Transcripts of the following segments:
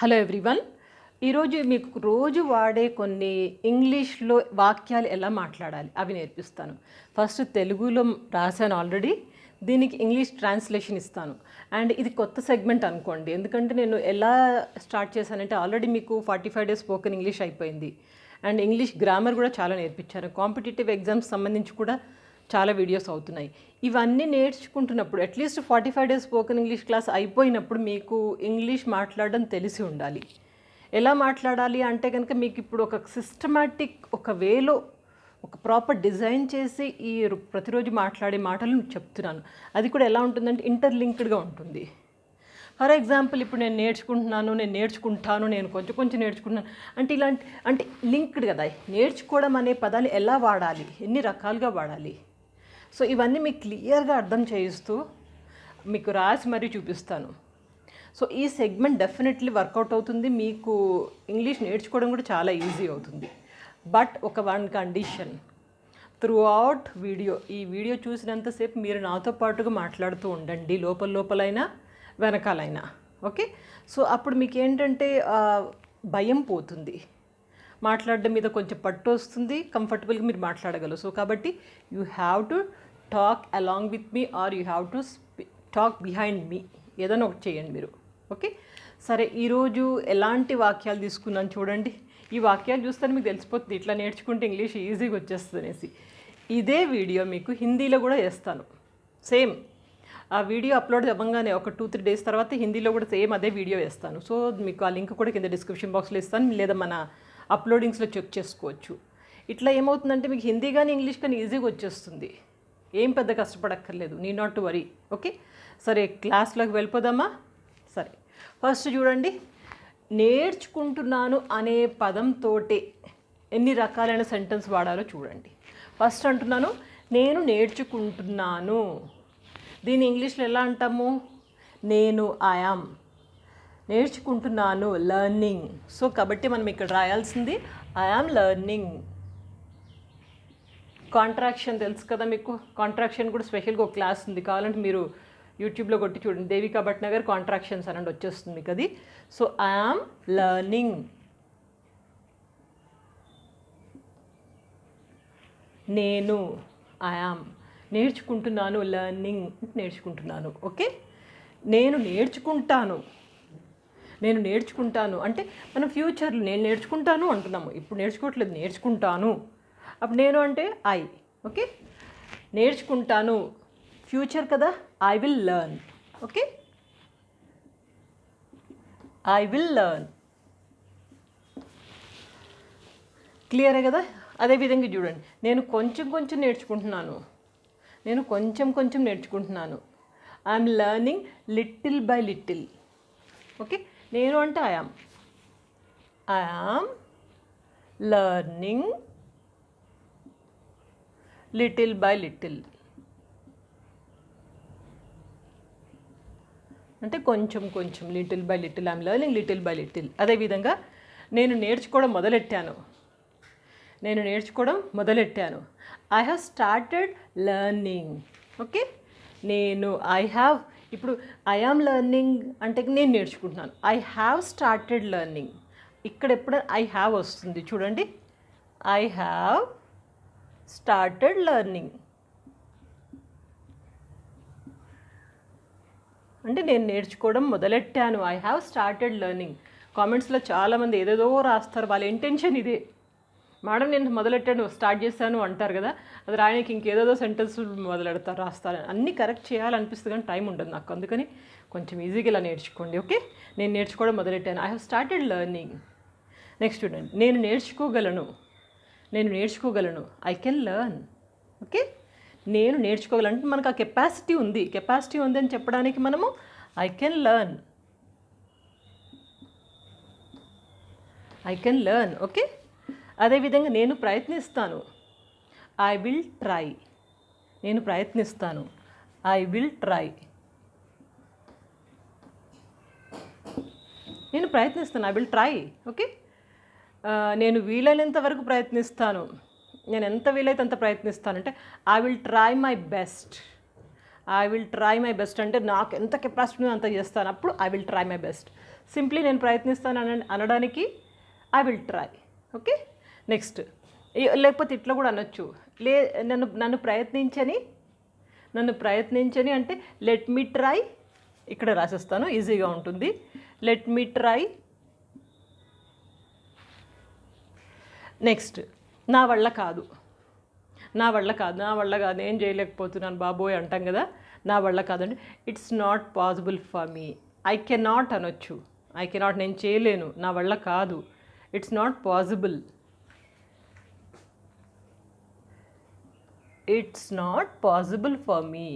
Hello everyone. ఈరోజు మీకు రోజు వాడే కొన్ని ఇంగ్లీష్లో వాక్యాలు ఎలా మాట్లాడాలి అవి నేర్పిస్తాను. ఫస్ట్ తెలుగులో రాశాను ఆల్రెడీ, దీనికి ఇంగ్లీష్ ట్రాన్స్లేషన్ ఇస్తాను. అండ్ ఇది కొత్త సెగ్మెంట్ అనుకోండి, ఎందుకంటే నేను ఎలా స్టార్ట్ చేశానంటే ఆల్రెడీ మీకు 45 డేస్ స్పోకెన్ ఇంగ్లీష్ అయిపోయింది. అండ్ ఇంగ్లీష్ గ్రామర్ కూడా చాలా నేర్పించాను. కాంపిటేటివ్ ఎగ్జామ్స్ సంబంధించి కూడా చాలా వీడియోస్ అవుతున్నాయి. ఇవన్నీ నేర్చుకుంటున్నప్పుడు at least 45 days spoken English class అయిపోయినప్పుడు మీకు ఇంగ్లీష్ మాట్లాడడం తెలిసి ఉండాలి. ఎలా మాట్లాడాలి అంటే కనుక మీకు ఇప్పుడు ఒక సిస్టమాటిక్ ఒక వేలో ఒక ప్రాపర్ డిజైన్ చేసి ఈ ప్రతిరోజు మాట్లాడే మాటలు చెప్తున్నాను. అది కూడా ఎలా ఉంటుందంటే ఇంటర్లింక్డ్గా ఉంటుంది. ఫర్ ఎగ్జాంపుల్ ఇప్పుడు నేను నేర్చుకుంటాను, నేను కొంచెం నేర్చుకుంటున్నాను అంటే ఇలాంటి అంటే లింక్డ్ కదా. నేర్చుకోవడం అనే పదాలు ఎలా వాడాలి, ఎన్ని రకాలుగా వాడాలి, సో ఇవన్నీ మీకు క్లియర్గా అర్థం చేయిస్తూ మీకు రాసి మరీ చూపిస్తాను. సో ఈ సెగ్మెంట్ డెఫినెట్లీ వర్కౌట్ అవుతుంది, మీకు ఇంగ్లీష్ నేర్చుకోవడం కూడా చాలా ఈజీ అవుతుంది. బట్ ఒక వన్ కండిషన్, త్రూ అవుట్ ఈ వీడియో చూసినంతసేపు మీరు నాతో పాటుగా మాట్లాడుతూ ఉండండి, లోపలైనా వెనకాలైనా. ఓకే, సో అప్పుడు మీకు ఏంటంటే భయం పోతుంది, మాట్లాడడం మీద కొంచెం పట్టు వస్తుంది, కంఫర్టబుల్గా మీరు మాట్లాడగలరు. సో కాబట్టి you have to talk along with me or you have to talk behind me, ఏదైనా ఒకటి చేయండి మీరు. ఓకే, సరే ఈరోజు ఎలాంటి వాక్యాలు తీసుకున్నాను చూడండి. ఈ వాక్యాలు చూస్తే మీకు తెలిసిపోతుంది ఇట్లా నేర్చుకుంటే ఇంగ్లీష్ ఈజీగా వచ్చేస్తుంది అనేసి. ఇదే వీడియో మీకు హిందీలో కూడా వేస్తాను. సేమ్ ఆ వీడియో అప్లోడ్ అవ్వగానే ఒక 2-3 డేస్ తర్వాత హిందీలో కూడా సేమ్ అదే వీడియో వేస్తాను. సో మీకు ఆ లింక్ కూడా కింద డిస్క్రిప్షన్ బాక్స్లో ఇస్తాను, లేదా మన అప్లోడింగ్స్లో చెక్ చేసుకోవచ్చు. ఇట్లా ఏమవుతుందంటే మీకు హిందీ కానీ ఇంగ్లీష్ కానీ ఈజీగా వచ్చేస్తుంది, ఏం పెద్ద కష్టపడక్కర్లేదు, need not to worry. Okay, సరే క్లాస్లోకి వెళ్ళిపోదామా? సరే, ఫస్ట్ చూడండి, నేర్చుకుంటున్నాను అనే పదంతో ఎన్ని రకాలైన సెంటెన్స్ వాడాలో చూడండి. ఫస్ట్ అంటున్నాను నేను నేర్చుకుంటున్నాను, దీన్ని ఇంగ్లీష్లో ఎలా అంటాము? నేను ఐయామ్. నేర్చుకుంటున్నాను లెర్నింగ్. సో కాబట్టి మనం ఇక్కడ రాయాల్సింది ఐయామ్ లెర్నింగ్. కాంట్రాక్షన్ తెలుసు కదా మీకు, కాంట్రాక్షన్ కూడా స్పెషల్గా ఒక క్లాస్ ఉంది, కావాలంటే మీరు యూట్యూబ్లో కొట్టి చూడండి, దేవికా భట్నగర్ కాంట్రాక్షన్స్ అని వచ్చేస్తుంది మీకు అది. సో ఐయామ్ లెర్నింగ్, నేను ఐయామ్, నేర్చుకుంటున్నాను లెర్నింగ్, నేర్చుకుంటున్నాను. ఓకే, నేను నేర్చుకుంటాను అంటే మనం ఫ్యూచర్లో నేను నేర్చుకుంటాను అంటున్నాము, ఇప్పుడు నేర్చుకోవట్లేదు, నేర్చుకుంటాను. అప్పుడు నేను అంటే ఐ. ఓకే, నేర్చుకుంటాను ఫ్యూచర్ కదా, I will learn. Okay, I will learn. క్లియరే కదా. అదేవిధంగా చూడండి, నేను కొంచెం నేర్చుకుంటున్నాను, I'm learning little by little. Okay, నేను అంటే I am learning little by little, అంటే కొంచెం little by little, I'm learning little by little. అదేవిధంగా నేను నేర్చుకోవడం మొదలెట్టాను, I have started learning. Okay, ఇప్పుడు ఐ యామ్ లెర్నింగ్ అంటే నేను నేర్చుకుంటున్నాను, ఐ హ్యావ్ స్టార్టెడ్ లెర్నింగ్. ఇక్కడ ఎప్పుడైనా ఐ హ్యావ్ వస్తుంది చూడండి, ఐ హ్యావ్ స్టార్టెడ్ లెర్నింగ్ అంటే నేను నేర్చుకోవడం మొదలెట్టాను, ఐ హ్యావ్ స్టార్టెడ్ లెర్నింగ్. కామెంట్స్లో చాలామంది ఏదేదో రాస్తారు, వాళ్ళ ఇంటెన్షన్ ఇదే, మేడం నేను స్టార్ట్ చేశాను అంటారు కదా, అది రాయడానికి ఇంకేదేదో సెంటెన్స్ రాస్తారు. అన్నీ కరెక్ట్ చేయాలనిపిస్తుంది కానీ టైం ఉండదు నాకు, అందుకని కొంచెం ఈజీగా ఇలా నేర్చుకోండి. ఓకే, నేను నేర్చుకోవడం మొదలెట్టాను, I have started learning. Next చూడండి, నేను నేర్చుకోగలను, ఐ కెన్ లెర్న్. ఓకే, నేను నేర్చుకోగలను, మనకు ఆ కెపాసిటీ ఉంది అని చెప్పడానికి మనము ఐ కెన్ లెర్న్. ఓకే, అదేవిధంగా నేను ప్రయత్నిస్తాను, ఐ విల్ ట్రై. నేను ప్రయత్నిస్తాను, ఐ విల్ ట్రై. ఓకే, నేను వీలైనంత వరకు ప్రయత్నిస్తాను, నేను ఎంత వీలైతే అంత ప్రయత్నిస్తానంటే I will try my best. అంటే నాకు ఎంత కెపాసిటీ ఉందో అంత చేస్తాను, అప్పుడు I will try my best. Simply నేను ప్రయత్నిస్తాను అనడానికి I will try. Okay, next లేకపోతే ఇట్లా కూడా అనొచ్చు, నన్ను ప్రయత్నించని అంటే లెట్ మీ ట్రై, ఇక్కడ రాసేస్తాను ఈజీగా ఉంటుంది. Let me try. నెక్స్ట్ నా వల్ల కాదు నేను చేయలేకపోతున్నాను బాబోయ్ అంటాం కదా, నా వల్ల కాదండి. It's not possible for me. I cannot అనొచ్చు. ఐ కెనాట్ నేను చేయలేను, నా వల్ల కాదు. It's not possible. It's not possible for me.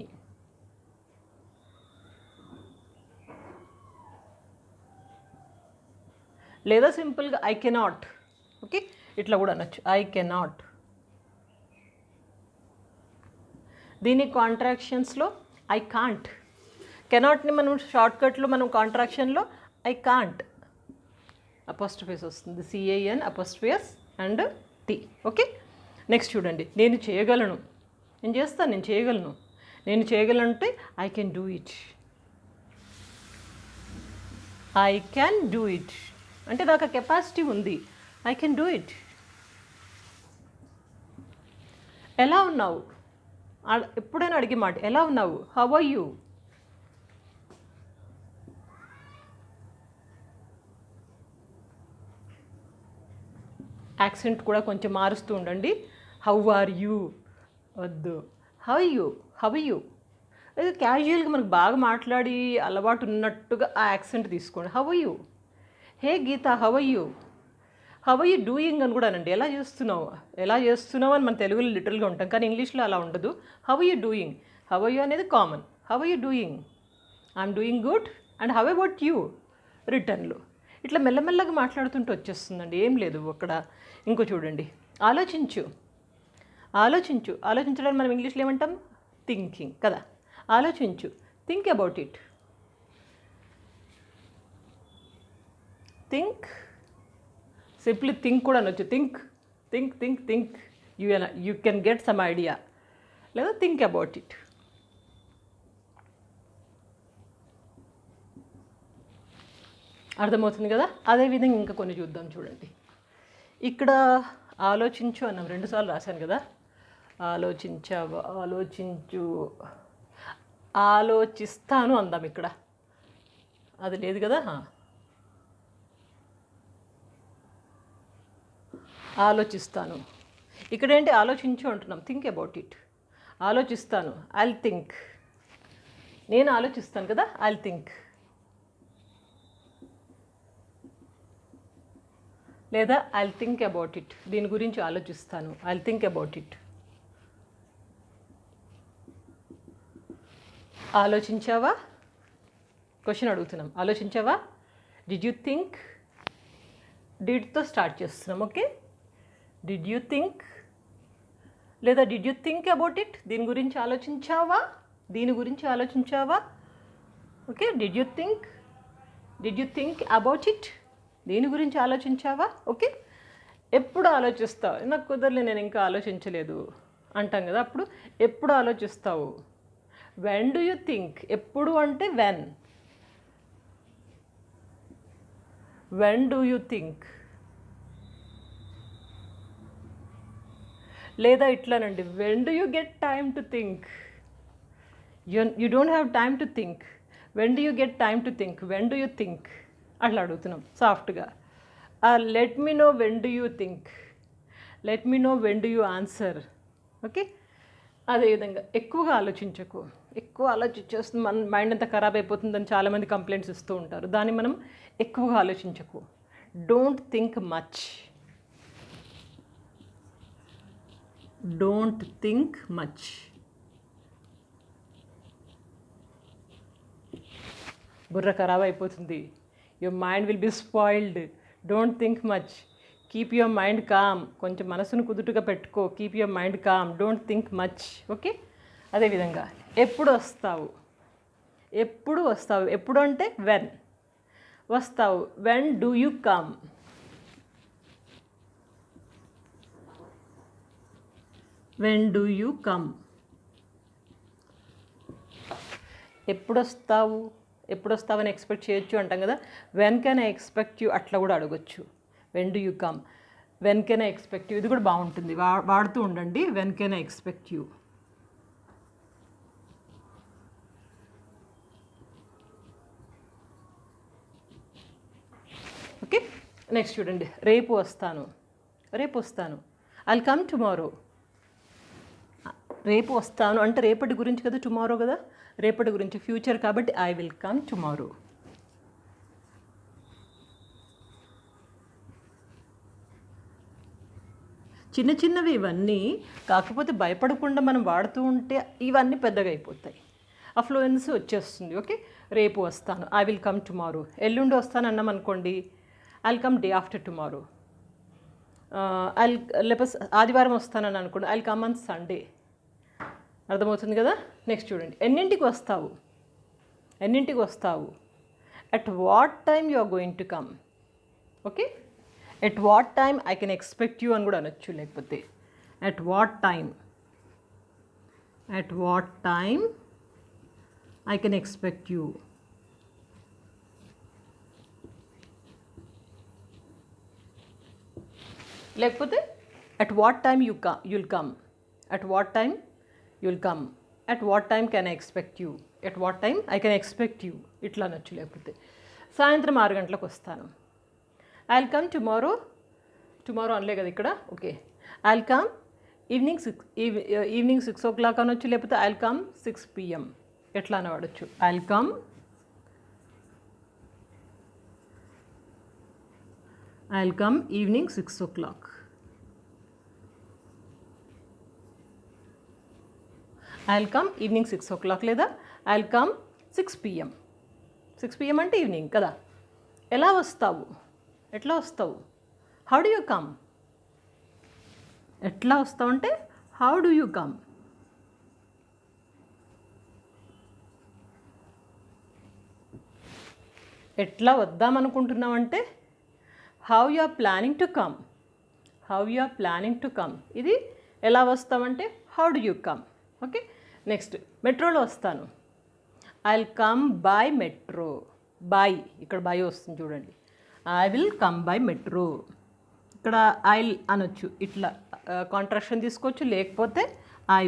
లేదా సింపుల్గా ఐ కెనాట్. ఓకే, ఇట్లా కూడా అనొచ్చు, ఐ కెనాట్. దీని కాంట్రాక్షన్స్లో ఐ కాంట్. కెనాట్ని మనం షార్ట్కట్లో మనం కాంట్రాక్షన్లో ఐ కాంట్ అపోస్ట్రఫీస్ వస్తుంది, CAN apostrophes and T. Okay, next చూడండి, నేను చేయగలను. నేను చేస్తాను, నేను చేయగలను. నేను చేయగలంటే I can do it. I can do it అంటే నాకు ఆ కెపాసిటీ ఉంది. I can do it. ఎలా ఉన్నావు, ఎప్పుడైనా అడిగే మాట, ఎలా ఉన్నావు, హౌ ఆర్ యూ. యాక్సెంట్ కూడా కొంచెం మారుస్తూ ఉండండి. హౌ ఆర్ యూ వద్దు, హౌ యూ. అది క్యాజువల్గా మనకు బాగా మాట్లాడి అలవాటు ఉన్నట్టుగా ఆ యాక్సెంట్ తీసుకోండి. How are you. Hey Geetha, how are you. How are you doing అని కూడా అనండి. ఎలా చేస్తున్నావు అని మన తెలుగులో లిటరల్గా ఉంటాం, కానీ ఇంగ్లీష్లో అలా ఉండదు. How are you doing. How are you అనేది common. How are you doing. I'm doing good. And how about you రిటర్న్లో. ఇట్లా మెల్లమెల్లగా మాట్లాడుతుంటూ వచ్చేస్తుందండి, ఏం లేదు అక్కడ. ఇంకో చూడండి, ఆలోచించడానికి మనం ఇంగ్లీష్లో ఏమంటాం, థింకింగ్ కదా. ఆలోచించు, think about it. Think, simply think కూడా అనొచ్చు. Think you can get some idea. లేదా థింక్ అబౌట్ ఇట్. అర్థమవుతుంది కదా. అదేవిధంగా ఇంకా కొన్ని చూద్దాం. చూడండి, ఇక్కడ ఆలోచించు అన్నాం, 2 సార్లు రాశాను కదా. ఆలోచిస్తాను అందాం. ఇక్కడ అది లేదు కదా. ఆలోచిస్తాను. ఇక్కడేంటి, ఆలోచించు అంటున్నాం, థింక్ అబౌట్ ఇట్. ఆలోచిస్తాను, ఐల్ థింక్. నేను ఆలోచిస్తాను కదా, ఐల్ థింక్. లేదా ఐల్ థింక్ అబౌట్ ఇట్. దీని గురించి ఆలోచిస్తాను, ఐల్ థింక్ అబౌట్ ఇట్. ఆలోచించావా, క్వశ్చన్ అడుగుతున్నాం. ఆలోచించావా, డిడ్ యూ థింక్. డిడ్తో స్టార్ట్ చేస్తున్నాం. Okay, did you think. లేదా did you think about it. దీని గురించి ఆలోచించావా. Okay, did you think about it. దీని గురించి ఆలోచించావా. ఓకే, ఎప్పుడు ఆలోచిస్తావు. నాకు కుదరలే, నేను ఇంకా ఆలోచించలేదు అంటాం కదా. అప్పుడు ఎప్పుడు ఆలోచిస్తావు. When do you think. ఎప్పుడు అంటే వెన్ డూ యూ థింక్. లేదా ఇట్లానండి, when do you get time to think. You don't have time to think. When do you get time to think. When do you think అట్లా అడుగుతున్నాం సాఫ్ట్గా. Let me know when do you think. Let me know when do you answer. Okay, అదేవిధంగా ఎక్కువగా ఆలోచించకు. ఎక్కువ ఆలోచించేస్తుంది, మన mind అంతా ఖరాబ్ అయిపోతుందని చాలామంది కంప్లైంట్స్ ఇస్తూ ఉంటారు. దాన్ని మనం ఎక్కువగా ఆలోచించకు. Don't think much. Don't think much. బుర్ర ఖరాబ్ అయిపోతుంది. Your mind will be spoiled. Don't think much. Keep your mind calm. కొంచెం మనసును కుదుటుగా పెట్టుకో. Keep your mind calm. Don't think much. Okay, అదేవిధంగా ఎప్పుడు వస్తావు. ఎప్పుడు అంటే వెన్. వస్తావు, when do you come. When do you come. ఎప్పుడు వస్తావు, ఎప్పుడు వస్తావని ఎక్స్పెక్ట్ చేయొచ్చు అంటాం కదా. When can I expect you అట్లా కూడా అడగొచ్చు. When do you come, when can I expect you, ఇది కూడా బాగుంటుంది, వాడుతూ ఉండండి. When can I expect you. Okay, next చూడండి. రేపు వస్తాను, రేపు వస్తాను. I'll come tomorrow. రేపు వస్తాను అంటే రేపటి గురించి కదా, టుమారో కదా, రేపటి గురించి ఫ్యూచర్ కాబట్టి ఐ విల్ కమ్ టుమారో. చిన్న చిన్నవి ఇవన్నీ, కాకపోతే భయపడకుండా మనం వాడుతూ ఉంటే ఇవన్నీ పెద్దగా అయిపోతాయి, అఫ్లూయెన్స్ వచ్చేస్తుంది. ఓకే, రేపు వస్తాను, ఐ విల్ కమ్ టుమారో. ఎల్లుండి వస్తాను అన్నాం అనుకోండి, I'll come day after tomorrow. లేకపోతే ఆదివారం వస్తానని అనుకోండి, ఐల్ కమ్ ఆన్ సండే. అర్థమవుతుంది కదా. నెక్స్ట్ చూడండి. ఎన్నింటికి వస్తావు, ఎన్నింటికి వస్తావు. At what time you are going to come. Okay, at what time I can expect you అని కూడా అనొచ్చు. లేకపోతే at what time, at what time I can expect you. లేకపోతే at what time you'll come, at what time you'll come, at what time can I expect you, at what time I can expect you ఇట్లా అనొచ్చు. లేకపోతే సాయంత్రం 6 గంటలకు వస్తాను, I will come tomorrow. Tomorrow అనలే కదా ఇక్కడ. Okay, I will come evening 6 o'clock అనొచ్చు. లేకపోతే ఐ విల్ కమ్ 6 PM ఎట్లా అని వాడచ్చు. I will come, I will come evening 6 o'clock. I will come evening 6 o'clock లేదా I will come 6 PM. 6 PM అంటే ఈవినింగ్ కదా. ఎలా వస్తావు, ఎట్లా వస్తావు. హౌ డు యూ కమ్, ఎట్లా వస్తావు అంటే హౌ డు యూ కమ్. ఎట్లా వద్దామనుకుంటున్నామంటే how you are planning to come, how you are planning to come. ఇది ఎలా వస్తామంటే how do you come. Okay, next మెట్రోలో వస్తాను, I will come by metro. By, ఇక్కడ బై వస్తుంది చూడండి. I will come by metro. ఇక్కడ ఐ అనొచ్చు, ఇట్లా కాంట్రాక్షన్ తీసుకోవచ్చు. లేకపోతే I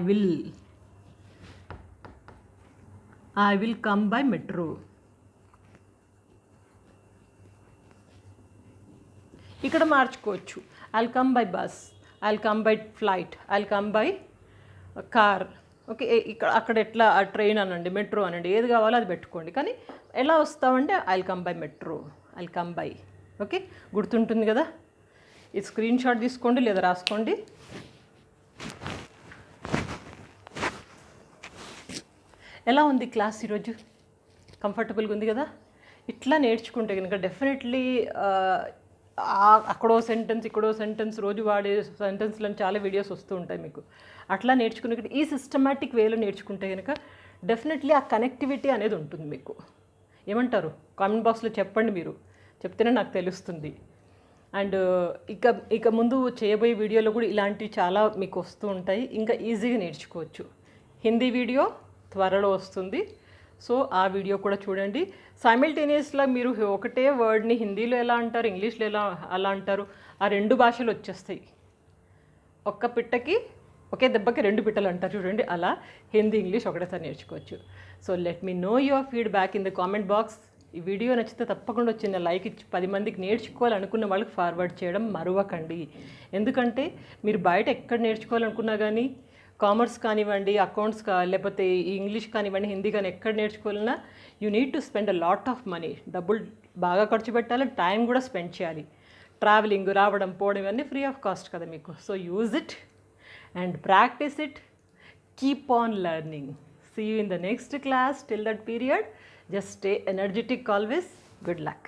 will come by metro. ఇక్కడ మార్చుకోవచ్చు. I will come by bus, I will come by flight, I will come by car. Okay, ఇక్కడ అక్కడ ఎట్లా ట్రైన్ అనండి, మెట్రో అనండి, ఏది కావాలో అది పెట్టుకోండి. కానీ ఎలా వస్తామంటే I will come by metro, I will come by. Okay, గుర్తుంటుంది కదా. ఇది స్క్రీన్ షాట్ తీసుకోండి లేదా రాసుకోండి. ఎలా ఉంది క్లాస్ ఈరోజు? కంఫర్టబుల్గా ఉంది కదా. ఇట్లా నేర్చుకుంటే కనుక డెఫినెట్లీ అక్కడో సెంటెన్స్ ఇక్కడో సెంటెన్స్ రోజు వాడే సెంటెన్స్లను చాలా వీడియోస్ వస్తూ ఉంటాయి మీకు. అట్లా నేర్చుకునే ఈ సిస్టమాటిక్ వేలో నేర్చుకుంటే కనుక డెఫినెట్లీ ఆ కనెక్టివిటీ అనేది ఉంటుంది మీకు. ఏమంటారు? కామెంట్ బాక్స్లో చెప్పండి, మీరు చెప్తేనే నాకు తెలుస్తుంది. అండ్ ఇక ముందు చేయబోయే వీడియోలో కూడా ఇలాంటివి చాలా మీకు వస్తూ ఉంటాయి. ఇంకా ఈజీగా నేర్చుకోవచ్చు. హిందీ వీడియో త్వరలో వస్తుంది, సో ఆ వీడియో కూడా చూడండి. సైమిల్టేనియస్గా మీరు ఒకటే వర్డ్ని హిందీలో ఎలా అంటారు, ఇంగ్లీష్లో అలా అంటారు, ఆ 2 భాషలు వచ్చేస్తాయి. ఒక్క పిట్టకి ఒకే దెబ్బకి 2 పిట్టలు అంటారు చూడండి, అలా హిందీ ఇంగ్లీష్ ఒకటేసారి నేర్చుకోవచ్చు. So let me know your feedback in the comment box. ఈ వీడియో నచ్చితే తప్పకుండా వచ్చిన లైక్ ఇచ్చి 10 మందికి నేర్చుకోవాలనుకున్న వాళ్ళకి ఫార్వర్డ్ చేయడం మరవకండి. ఎందుకంటే మీరు బయట ఎక్కడ నేర్చుకోవాలనుకున్నా కానీ, కామర్స్ కానివ్వండి, అకౌంట్స్ లేకపోతే ఇంగ్లీష్ కానివ్వండి, హిందీ కానీ ఎక్కడ నేర్చుకోవాలన్నా you need to spend a lot of money. డబ్బులు బాగా ఖర్చు పెట్టాలి, టైం కూడా స్పెండ్ చేయాలి. ట్రావెలింగ్, రావడం, పోవడం ఇవన్నీ ఫ్రీ ఆఫ్ కాస్ట్ కదా మీకు. So use it and practice it. Keep on learning. See you in the next class. Till that period, just stay energetic always. Good luck.